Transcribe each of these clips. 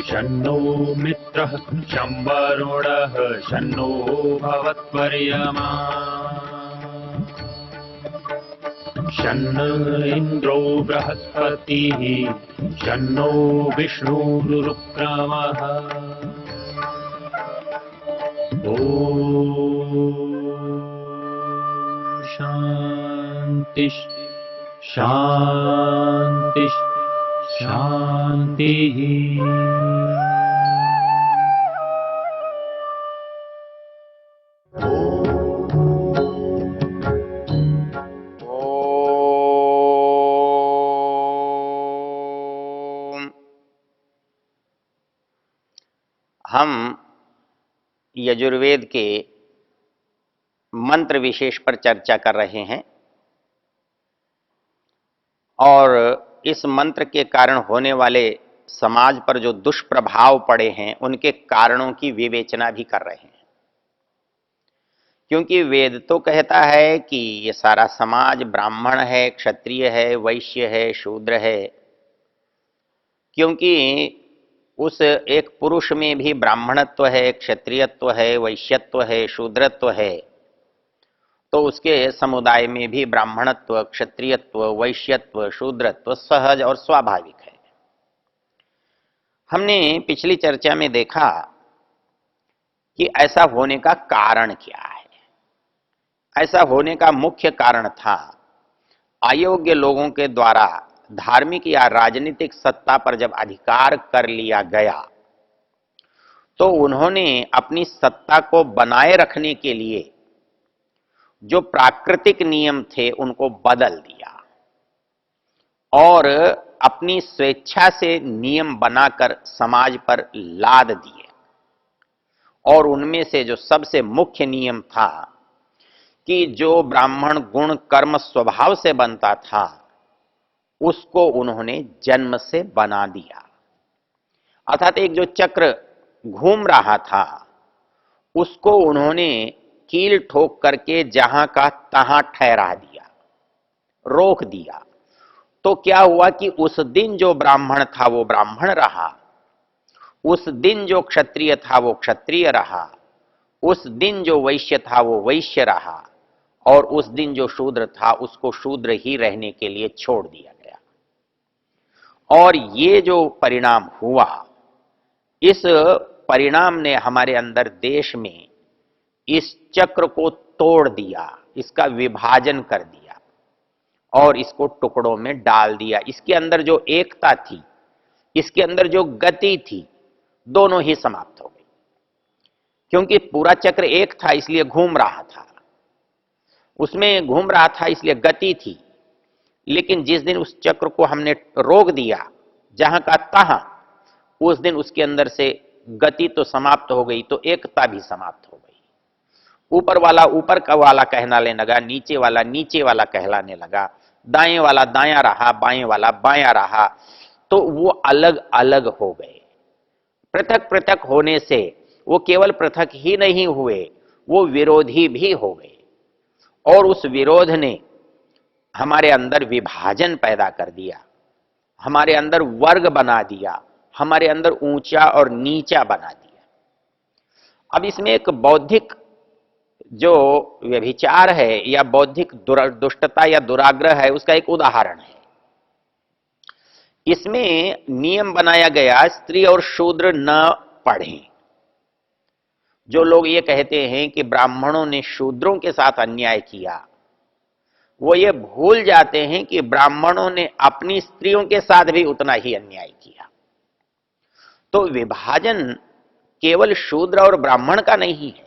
शन्नो मित्रः शं वरुणः शन्नो भवत्वर्यमा शन्न इन्द्रो बृहस्पतिः शन्नो विष्णुरुक्रमः ॐ शान्ति शान्ति शान्तिः। हम यजुर्वेद के मंत्र विशेष पर चर्चा कर रहे हैं और इस मंत्र के कारण होने वाले समाज पर जो दुष्प्रभाव पड़े हैं उनके कारणों की विवेचना भी कर रहे हैं। क्योंकि वेद तो कहता है कि ये सारा समाज ब्राह्मण है, क्षत्रिय है, वैश्य है, शूद्र है, क्योंकि उस एक पुरुष में भी ब्राह्मणत्व है, क्षत्रियत्व है, वैश्यत्व है, शूद्रत्व है, तो उसके समुदाय में भी ब्राह्मणत्व, क्षत्रियत्व, वैश्यत्व, शूद्रत्व सहज और स्वाभाविक है। हमने पिछली चर्चा में देखा कि ऐसा होने का कारण क्या है। ऐसा होने का मुख्य कारण था अयोग्य लोगों के द्वारा धार्मिक या राजनीतिक सत्ता पर जब अधिकार कर लिया गया तो उन्होंने अपनी सत्ता को बनाए रखने के लिए जो प्राकृतिक नियम थे उनको बदल दिया और अपनी स्वेच्छा से नियम बनाकर समाज पर लाद दिए। और उनमें से जो सबसे मुख्य नियम था कि जो ब्राह्मण गुण कर्म स्वभाव से बनता था उसको उन्होंने जन्म से बना दिया। अर्थात एक जो चक्र घूम रहा था उसको उन्होंने कील ठोक करके जहां का तहां ठहरा दिया, रोक दिया। तो क्या हुआ कि उस दिन जो ब्राह्मण था वो ब्राह्मण रहा, उस दिन जो क्षत्रिय था वो क्षत्रिय रहा, उस दिन जो वैश्य था वो वैश्य रहा, और उस दिन जो शूद्र था उसको शूद्र ही रहने के लिए छोड़ दिया गया। और ये जो परिणाम हुआ, इस परिणाम ने हमारे अंदर देश में इस चक्र को तोड़ दिया, इसका विभाजन कर दिया और इसको टुकड़ों में डाल दिया। इसके अंदर जो एकता थी, इसके अंदर जो गति थी, दोनों ही समाप्त हो गई। क्योंकि पूरा चक्र एक था इसलिए घूम रहा था, उसमें घूम रहा था इसलिए गति थी, लेकिन जिस दिन उस चक्र को हमने रोक दिया जहां का तहां, उस दिन उसके अंदर से गति तो समाप्त हो गई तो एकता भी समाप्त हो गई। ऊपर वाला ऊपर का वाला कहलाने लगा, नीचे वाला नीचे वाला कहलाने लगा, दाएं वाला दायां रहा, बाएं वाला बायां रहा, तो वो अलग अलग हो गए। पृथक पृथक होने से वो केवल पृथक ही नहीं हुए, वो विरोधी भी हो गए। और उस विरोध ने हमारे अंदर विभाजन पैदा कर दिया, हमारे अंदर वर्ग बना दिया, हमारे अंदर ऊंचा और नीचा बना दिया। अब इसमें एक बौद्धिक जो व्यभिचार है या बौद्धिक दुष्टता या दुराग्रह है उसका एक उदाहरण है। इसमें नियम बनाया गया स्त्री और शूद्र न पढ़ें। जो लोग ये कहते हैं कि ब्राह्मणों ने शूद्रों के साथ अन्याय किया, वो ये भूल जाते हैं कि ब्राह्मणों ने अपनी स्त्रियों के साथ भी उतना ही अन्याय किया। तो विभाजन केवल शूद्र और ब्राह्मण का नहीं है,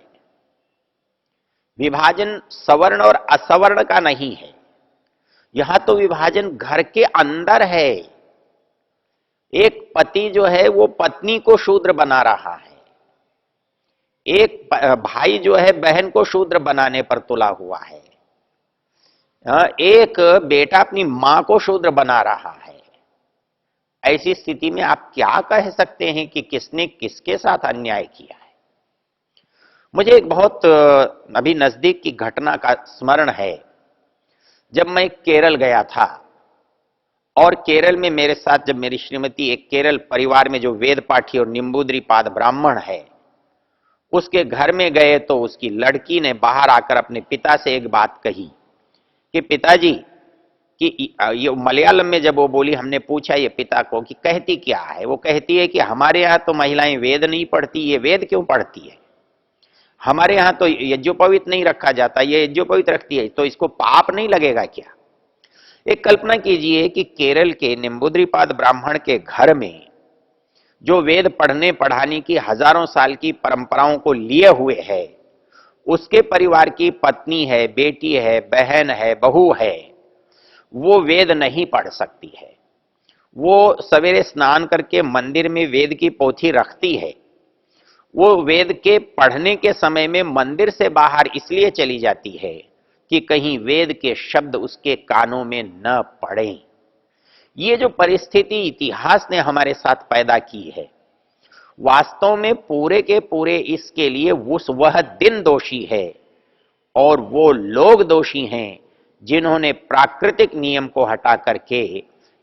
विभाजन सवर्ण और असवर्ण का नहीं है, यहां तो विभाजन घर के अंदर है। एक पति जो है वो पत्नी को शूद्र बना रहा है, एक भाई जो है बहन को शूद्र बनाने पर तुला हुआ है, एक बेटा अपनी मां को शूद्र बना रहा है। ऐसी स्थिति में आप क्या कह सकते हैं कि किसने किसके साथ अन्याय किया है? मुझे एक बहुत अभी नजदीक की घटना का स्मरण है। जब मैं केरल गया था और केरल में मेरे साथ जब मेरी श्रीमती एक केरल परिवार में जो वेद पाठी और निम्बूद्रिपाद ब्राह्मण है उसके घर में गए तो उसकी लड़की ने बाहर आकर अपने पिता से एक बात कही कि पिताजी, कि ये मलयालम में जब वो बोली, हमने पूछा ये पिता को कि कहती क्या है, वो कहती है कि हमारे यहां तो महिलाएं वेद नहीं पढ़ती, ये वेद क्यों पढ़ती है? हमारे यहां तो यज्ञोपवीत नहीं रखा जाता, ये यज्ञोपवीत रखती है, तो इसको पाप नहीं लगेगा क्या? एक कल्पना कीजिए कि केरल के निम्बूद्रिपाद ब्राह्मण के घर में जो वेद पढ़ने पढ़ाने की हजारों साल की परंपराओं को लिए हुए है, उसके परिवार की पत्नी है, बेटी है, बहन है, बहू है, वो वेद नहीं पढ़ सकती है। वो सवेरे स्नान करके मंदिर में वेद की पोथी रखती है। वो वेद के पढ़ने के समय में मंदिर से बाहर इसलिए चली जाती है कि कहीं वेद के शब्द उसके कानों में न पड़े। ये जो परिस्थिति इतिहास ने हमारे साथ पैदा की है, वास्तव में पूरे के पूरे इसके लिए वह दिन दोषी है और वो लोग दोषी हैं जिन्होंने प्राकृतिक नियम को हटा करके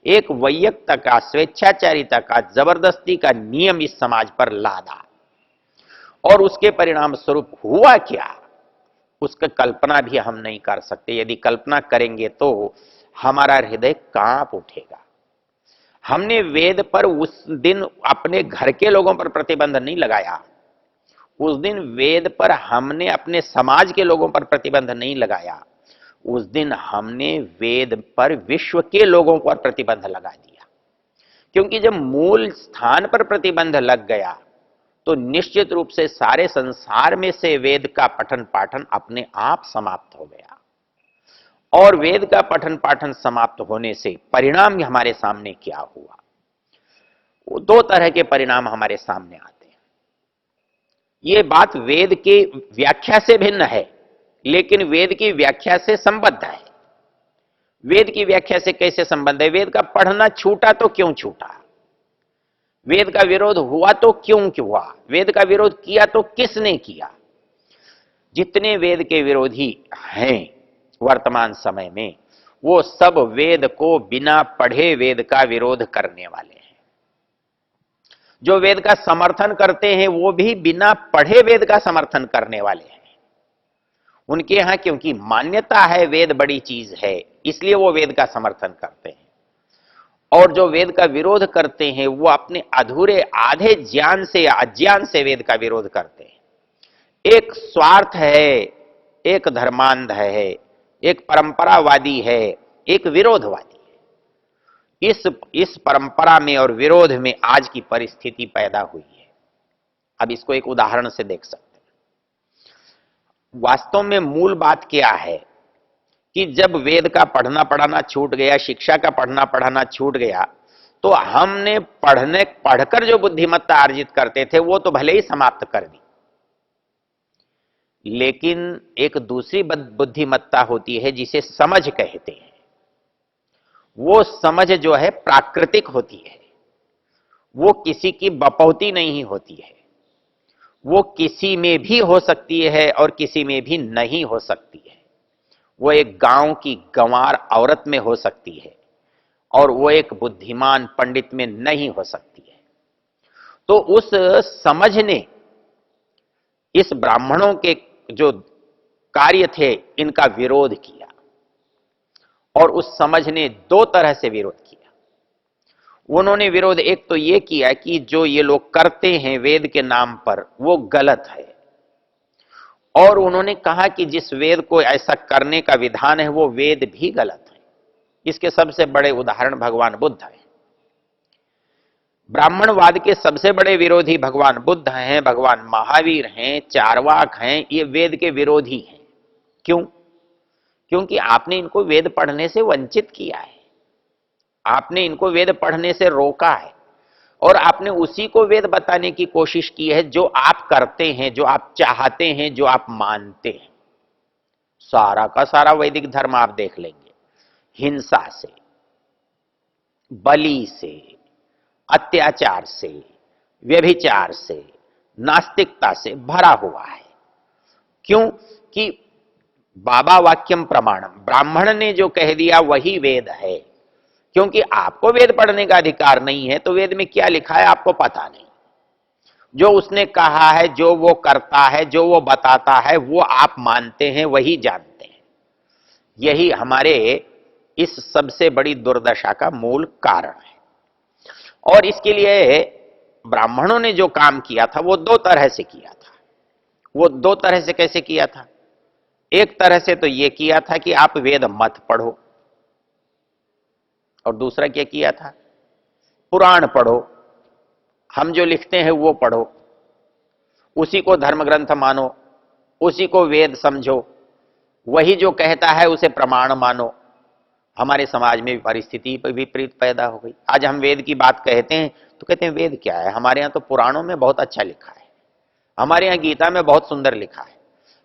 एक वैयक्तिक का, स्वेच्छाचारिता का, जबरदस्ती का नियम इस समाज पर लादा। और उसके परिणाम स्वरूप हुआ क्या, उसका कल्पना भी हम नहीं कर सकते। यदि कल्पना करेंगे तो हमारा हृदय कांप उठेगा। हमने वेद पर उस दिन अपने घर के लोगों पर प्रतिबंध नहीं लगाया, उस दिन वेद पर हमने अपने समाज के लोगों पर प्रतिबंध नहीं लगाया, उस दिन हमने वेद पर विश्व के लोगों पर प्रतिबंध लगा दिया। क्योंकि जब मूल स्थान पर प्रतिबंध लग गया तो निश्चित रूप से सारे संसार में से वेद का पठन पाठन अपने आप समाप्त हो गया। और वेद का पठन पाठन समाप्त होने से परिणाम हमारे सामने क्या हुआ? वो दो तरह के परिणाम हमारे सामने आते हैं। ये बात वेद की व्याख्या से भिन्न है, लेकिन वेद की व्याख्या से संबद्ध है। वेद की व्याख्या से कैसे संबंध है? वेद का पढ़ना छूटा तो क्यों छूटा? वेद का विरोध हुआ तो क्यों हुआ? वेद का विरोध किया तो किसने किया? जितने वेद के विरोधी हैं वर्तमान समय में, वो सब वेद को बिना पढ़े वेद का विरोध करने वाले हैं। जो वेद का समर्थन करते हैं वो भी बिना पढ़े वेद का समर्थन करने वाले हैं। उनके यहां क्योंकि मान्यता है वेद बड़ी चीज है, इसलिए वो वेद का समर्थन करते हैं। और जो वेद का विरोध करते हैं वो अपने अधूरे आधे ज्ञान से या अज्ञान से वेद का विरोध करते हैं। एक स्वार्थ है, एक धर्मांध है, एक परंपरावादी है, एक विरोधवादी है। इस परंपरा में और विरोध में आज की परिस्थिति पैदा हुई है। अब इसको एक उदाहरण से देख सकते हैं। वास्तव में मूल बात क्या है कि जब वेद का पढ़ना पढ़ाना छूट गया, शिक्षा का पढ़ना पढ़ाना छूट गया, तो हमने पढ़कर जो बुद्धिमत्ता अर्जित करते थे वो तो भले ही समाप्त कर दी, लेकिन एक दूसरी बुद्धिमत्ता होती है जिसे समझ कहते हैं। वो समझ जो है प्राकृतिक होती है, वो किसी की बपौती नहीं होती है। वो किसी में भी हो सकती है और किसी में भी नहीं हो सकती है। वो एक गांव की गंवार औरत में हो सकती है और वो एक बुद्धिमान पंडित में नहीं हो सकती है। तो उस समझ ने इस ब्राह्मणों के जो कार्य थे इनका विरोध किया, और उस समझ ने दो तरह से विरोध किया। उन्होंने विरोध एक तो ये किया कि जो ये लोग करते हैं वेद के नाम पर वो गलत है, और उन्होंने कहा कि जिस वेद को ऐसा करने का विधान है वो वेद भी गलत है। इसके सबसे बड़े उदाहरण भगवान बुद्ध हैं। ब्राह्मणवाद के सबसे बड़े विरोधी भगवान बुद्ध हैं, भगवान महावीर हैं, चारवाक हैं। ये वेद के विरोधी हैं। क्यों? क्योंकि आपने इनको वेद पढ़ने से वंचित किया है, आपने इनको वेद पढ़ने से रोका है, और आपने उसी को वेद बताने की कोशिश की है जो आप करते हैं, जो आप चाहते हैं, जो आप मानते हैं। सारा का सारा वैदिक धर्म आप देख लेंगे, हिंसा से, बलि से, अत्याचार से, व्यभिचार से, नास्तिकता से भरा हुआ है। क्यों कि बाबा वाक्यम प्रमाणम, ब्राह्मण ने जो कह दिया वही वेद है। क्योंकि आपको वेद पढ़ने का अधिकार नहीं है, तो वेद में क्या लिखा है आपको पता नहीं। जो उसने कहा है, जो वो करता है, जो वो बताता है, वो आप मानते हैं, वही जानते हैं। यही हमारे इस सबसे बड़ी दुर्दशा का मूल कारण है। और इसके लिए ब्राह्मणों ने जो काम किया था वो दो तरह से किया था। वो दो तरह से कैसे किया था? एक तरह से तो ये किया था कि आप वेद मत पढ़ो, और दूसरा क्या किया था? पुराण पढ़ो, हम जो लिखते हैं वो पढ़ो, उसी को धर्म ग्रंथ मानो, उसी को वेद समझो, वही जो कहता है उसे प्रमाण मानो। हमारे समाज में परिस्थिति विपरीत पैदा हो गई। आज हम वेद की बात कहते हैं तो कहते हैं वेद क्या है, हमारे यहां तो पुराणों में बहुत अच्छा लिखा है, हमारे यहां गीता में बहुत सुंदर लिखा है,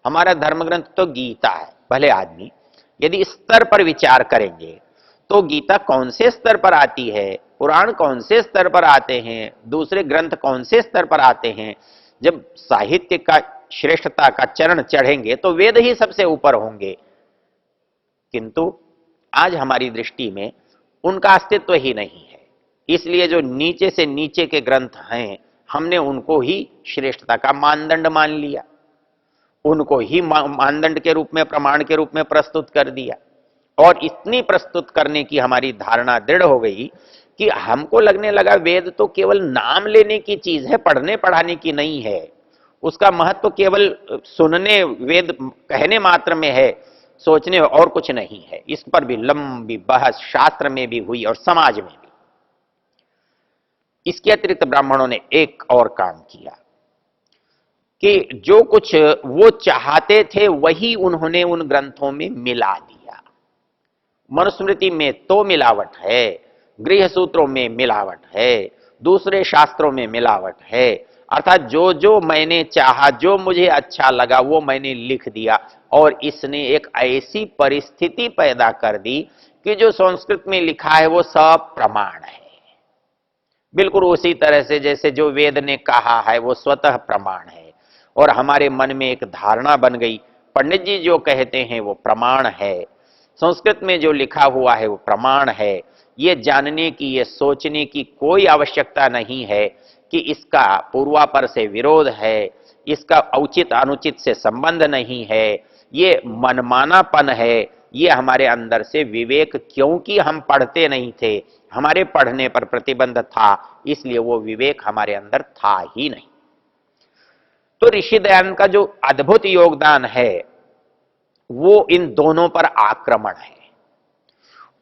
हमारा धर्म ग्रंथ तो गीता है। भले आदमी यदि स्तर पर विचार करेंगे तो गीता कौन से स्तर पर आती है, पुराण कौन से स्तर पर आते हैं, दूसरे ग्रंथ कौन से स्तर पर आते हैं? जब साहित्य का श्रेष्ठता का चरण चढ़ेंगे तो वेद ही सबसे ऊपर होंगे। किंतु आज हमारी दृष्टि में उनका अस्तित्व ही नहीं है। इसलिए जो नीचे से नीचे के ग्रंथ हैं, हमने उनको ही श्रेष्ठता का मानदंड मान लिया, उनको ही मानदंड के रूप में, प्रमाण के रूप में प्रस्तुत कर दिया। और इतनी प्रस्तुत करने की हमारी धारणा दृढ़ हो गई कि हमको लगने लगा वेद तो केवल नाम लेने की चीज है, पढ़ने पढ़ाने की नहीं है। उसका महत्व केवल सुनने, वेद कहने मात्र में है, सोचने और कुछ नहीं है। इस पर भी लंबी बहस शास्त्र में भी हुई और समाज में भी। इसके अतिरिक्त ब्राह्मणों ने एक और काम किया कि जो कुछ वो चाहते थे वही उन्होंने उन ग्रंथों में मिला दिया। मनुस्मृति में तो मिलावट है, गृह सूत्रों में मिलावट है, दूसरे शास्त्रों में मिलावट है। अर्थात जो जो मैंने चाहा, जो मुझे अच्छा लगा, वो मैंने लिख दिया। और इसने एक ऐसी परिस्थिति पैदा कर दी कि जो संस्कृत में लिखा है वो सब प्रमाण है। बिल्कुल उसी तरह से जैसे जो वेद ने कहा है वो स्वतः प्रमाण है। और हमारे मन में एक धारणा बन गई, पंडित जी जो कहते हैं वो प्रमाण है, संस्कृत में जो लिखा हुआ है वो प्रमाण है। ये जानने की, ये सोचने की कोई आवश्यकता नहीं है कि इसका पूर्वापर से विरोध है, इसका औचित अनुचित से संबंध नहीं है, ये मनमानापन है। ये हमारे अंदर से विवेक, क्योंकि हम पढ़ते नहीं थे, हमारे पढ़ने पर प्रतिबंध था, इसलिए वो विवेक हमारे अंदर था ही नहीं। तो ऋषि दयानंद का जो अद्भुत योगदान है वो इन दोनों पर आक्रमण है।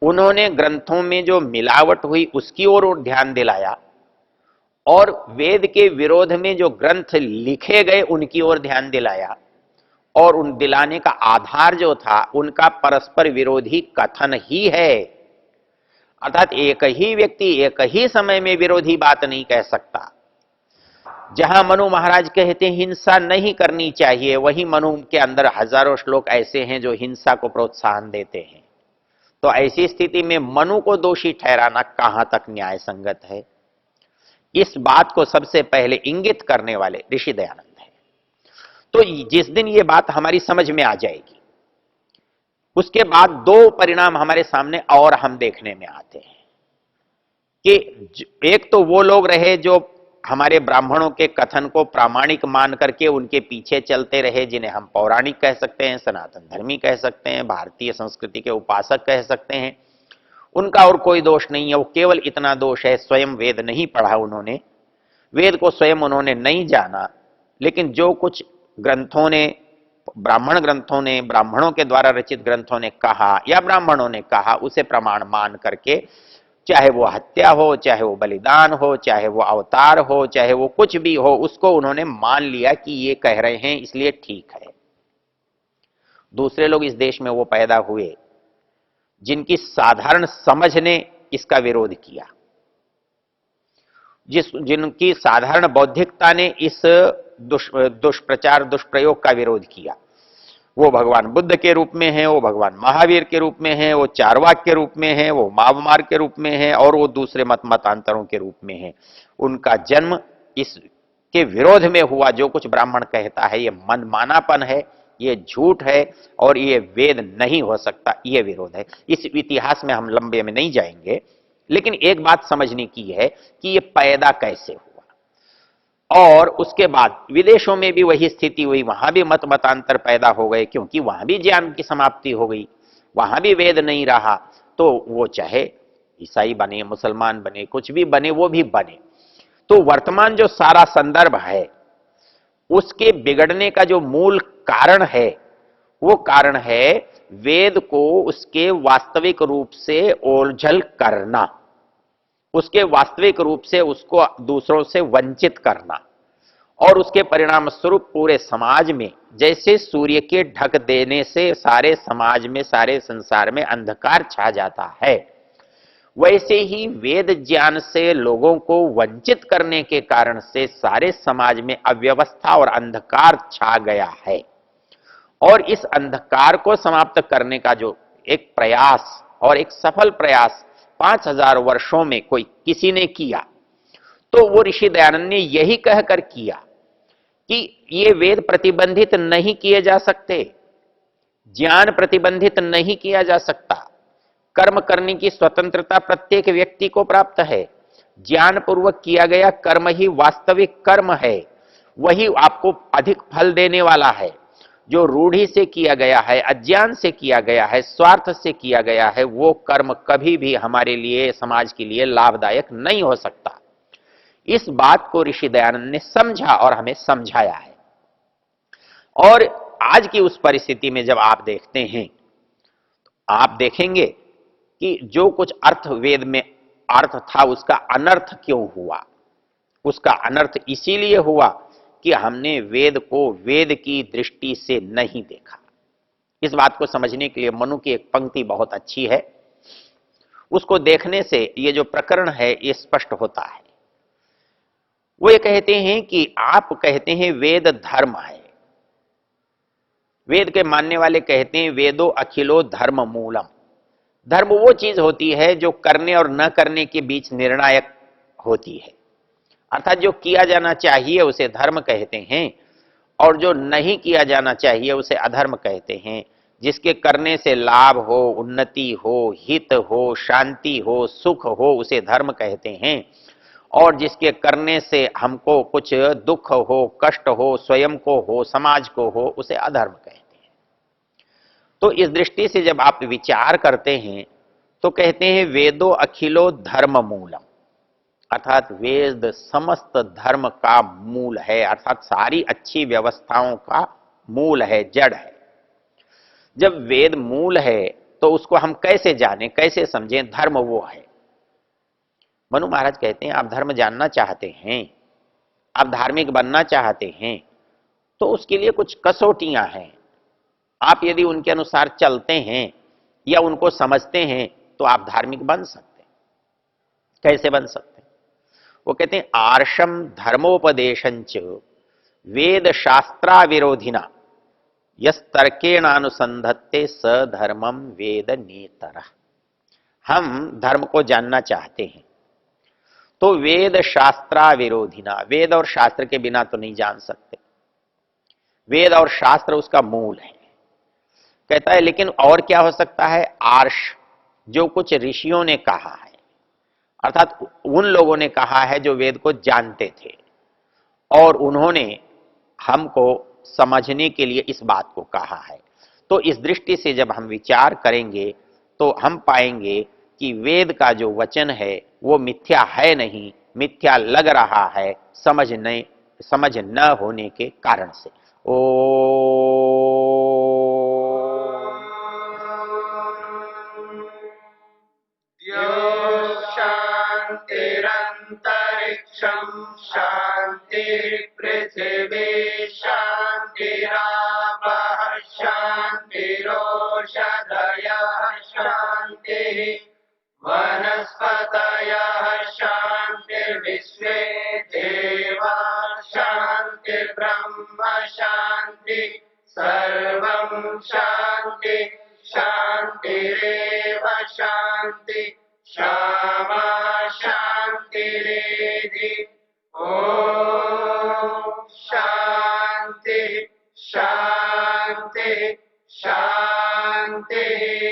उन्होंने ग्रंथों में जो मिलावट हुई उसकी ओर ध्यान दिलाया, और वेद के विरोध में जो ग्रंथ लिखे गए उनकी ओर ध्यान दिलाया। और उन दिलाने का आधार जो था उनका परस्पर विरोधी कथन ही है। अर्थात एक ही व्यक्ति एक ही समय में विरोधी बात नहीं कह सकता। जहां मनु महाराज कहते हैं हिंसा नहीं करनी चाहिए, वही मनु के अंदर हजारों श्लोक ऐसे हैं जो हिंसा को प्रोत्साहन देते हैं। तो ऐसी स्थिति में मनु को दोषी ठहराना कहां तक न्याय संगत है? इस बात को सबसे पहले इंगित करने वाले ऋषि दयानंद हैं। तो जिस दिन ये बात हमारी समझ में आ जाएगी, उसके बाद दो परिणाम हमारे सामने और हम देखने में आते हैं कि एक तो वो लोग रहे जो हमारे ब्राह्मणों के कथन को प्रामाणिक मान करके उनके पीछे चलते रहे, जिन्हें हम पौराणिक कह सकते हैं, सनातन धर्मी कह सकते हैं, भारतीय संस्कृति के उपासक कह सकते हैं। उनका और कोई दोष नहीं है, वो केवल इतना दोष है स्वयं वेद नहीं पढ़ा उन्होंने, वेद को स्वयं उन्होंने नहीं जाना। लेकिन जो कुछ ग्रंथों ने, ब्राह्मण ग्रंथों ने, ब्राह्मणों के द्वारा रचित ग्रंथों ने कहा या ब्राह्मणों ने कहा, उसे प्रमाण मान करके, चाहे वो हत्या हो, चाहे वो बलिदान हो, चाहे वो अवतार हो, चाहे वो कुछ भी हो, उसको उन्होंने मान लिया कि ये कह रहे हैं इसलिए ठीक है। दूसरे लोग इस देश में वो पैदा हुए जिनकी साधारण समझ ने इसका विरोध किया, जिनकी साधारण बौद्धिकता ने इस दुष्प्रचार, दुष्प्रयोग का विरोध किया। वो भगवान बुद्ध के रूप में है, वो भगवान महावीर के रूप में है, वो चारवाक के रूप में है, वो माव मार्ग के रूप में है, और वो दूसरे मतांतरों के रूप में है। उनका जन्म इसके विरोध में हुआ। जो कुछ ब्राह्मण कहता है ये मनमानापन है, ये झूठ है और ये वेद नहीं हो सकता, ये विरोध है। इस इतिहास में हम लंबे में नहीं जाएंगे, लेकिन एक बात समझने की है कि ये पैदा कैसे हुआ। और उसके बाद विदेशों में भी वही स्थिति हुई, वहां भी मत मतांतर पैदा हो गए, क्योंकि वहां भी ज्ञान की समाप्ति हो गई, वहां भी वेद नहीं रहा। तो वो चाहे ईसाई बने, मुसलमान बने, कुछ भी बने, वो भी बने। तो वर्तमान जो सारा संदर्भ है, उसके बिगड़ने का जो मूल कारण है, वो कारण है वेद को उसके वास्तविक रूप से ओझल करना, उसके वास्तविक रूप से उसको दूसरों से वंचित करना। और उसके परिणाम स्वरूप पूरे समाज में, जैसे सूर्य के ढक देने से सारे समाज में, सारे संसार में अंधकार छा जाता है, वैसे ही वेद ज्ञान से लोगों को वंचित करने के कारण से सारे समाज में अव्यवस्था और अंधकार छा गया है। और इस अंधकार को समाप्त करने का जो एक प्रयास, और एक सफल प्रयास 5000 वर्षों में कोई किसी ने किया, तो वो ऋषि दयानंद ने यही कहकर किया कि ये वेद प्रतिबंधित नहीं किए जा सकते, ज्ञान प्रतिबंधित नहीं किया जा सकता, कर्म करने की स्वतंत्रता प्रत्येक व्यक्ति को प्राप्त है, ज्ञान पूर्वक किया गया कर्म ही वास्तविक कर्म है, वही आपको अधिक फल देने वाला है। जो रूढ़ी से किया गया है, अज्ञान से किया गया है, स्वार्थ से किया गया है, वो कर्म कभी भी हमारे लिए, समाज के लिए लाभदायक नहीं हो सकता। इस बात को ऋषि दयानंद ने समझा और हमें समझाया है। और आज की उस परिस्थिति में जब आप देखते हैं, आप देखेंगे कि जो कुछ अर्थ वेद में अर्थ था, उसका अनर्थ क्यों हुआ। उसका अनर्थ इसीलिए हुआ कि हमने वेद को वेद की दृष्टि से नहीं देखा। इस बात को समझने के लिए मनु की एक पंक्ति बहुत अच्छी है, उसको देखने से ये जो प्रकरण है ये स्पष्ट होता है। वो ये कहते हैं कि आप कहते हैं वेद धर्म है, वेद के मानने वाले कहते हैं वेदो अखिलो धर्म मूलम। धर्म वो चीज होती है जो करने और न करने के बीच निर्णायक होती है, अर्थात जो किया जाना चाहिए उसे धर्म कहते हैं, और जो नहीं किया जाना चाहिए उसे अधर्म कहते हैं। जिसके करने से लाभ हो, उन्नति हो, हित हो, शांति हो, सुख हो, उसे धर्म कहते हैं। और जिसके करने से हमको कुछ दुख हो, कष्ट हो, स्वयं को हो, समाज को हो, उसे अधर्म कहते हैं। तो इस दृष्टि से जब आप विचार करते हैं तो कहते हैं वेदो अखिलो धर्म मूलम, अर्थात वेद समस्त धर्म का मूल है, अर्थात सारी अच्छी व्यवस्थाओं का मूल है, जड़ है। जब वेद मूल है तो उसको हम कैसे जाने, कैसे समझें। धर्म वो है। मनु महाराज कहते हैं आप धर्म जानना चाहते हैं, आप धार्मिक बनना चाहते हैं, तो उसके लिए कुछ कसौटियां हैं। आप यदि उनके अनुसार चलते हैं या उनको समझते हैं तो आप धार्मिक बन सकते हैं। कैसे बन सकते हैं? वो कहते हैं आर्षम धर्मोपदेशंच वेद शास्त्रा विरोधिना यस्तर्केणानुसंधत्ते स धर्मम वेद नेतर। हम धर्म को जानना चाहते हैं तो वेद शास्त्रा विरोधिना, वेद और शास्त्र के बिना तो नहीं जान सकते। वेद और शास्त्र उसका मूल है। कहता है लेकिन और क्या हो सकता है? आर्ष, जो कुछ ऋषियों ने कहा है, अर्थात उन लोगों ने कहा है जो वेद को जानते थे, और उन्होंने हमको समझने के लिए इस बात को कहा है। तो इस दृष्टि से जब हम विचार करेंगे तो हम पाएंगे कि वेद का जो वचन है वो मिथ्या है नहीं, मिथ्या लग रहा है समझ न होने के कारण से। ओ शान्तिरन्तरिक्षं शान्तिर्पृथिवी शान्तिरापः शान्तिरोषधयः शान्तिः वनस्पतयः शान्तिर्विश्वे देवा शान्तिर्ब्रह्म शान्ति सर्वं शान्ति शान्तिरेव शान्ति क्षमा शान्तिरेधि ॐ शान्ति शान्ति शान्ति शान्तिः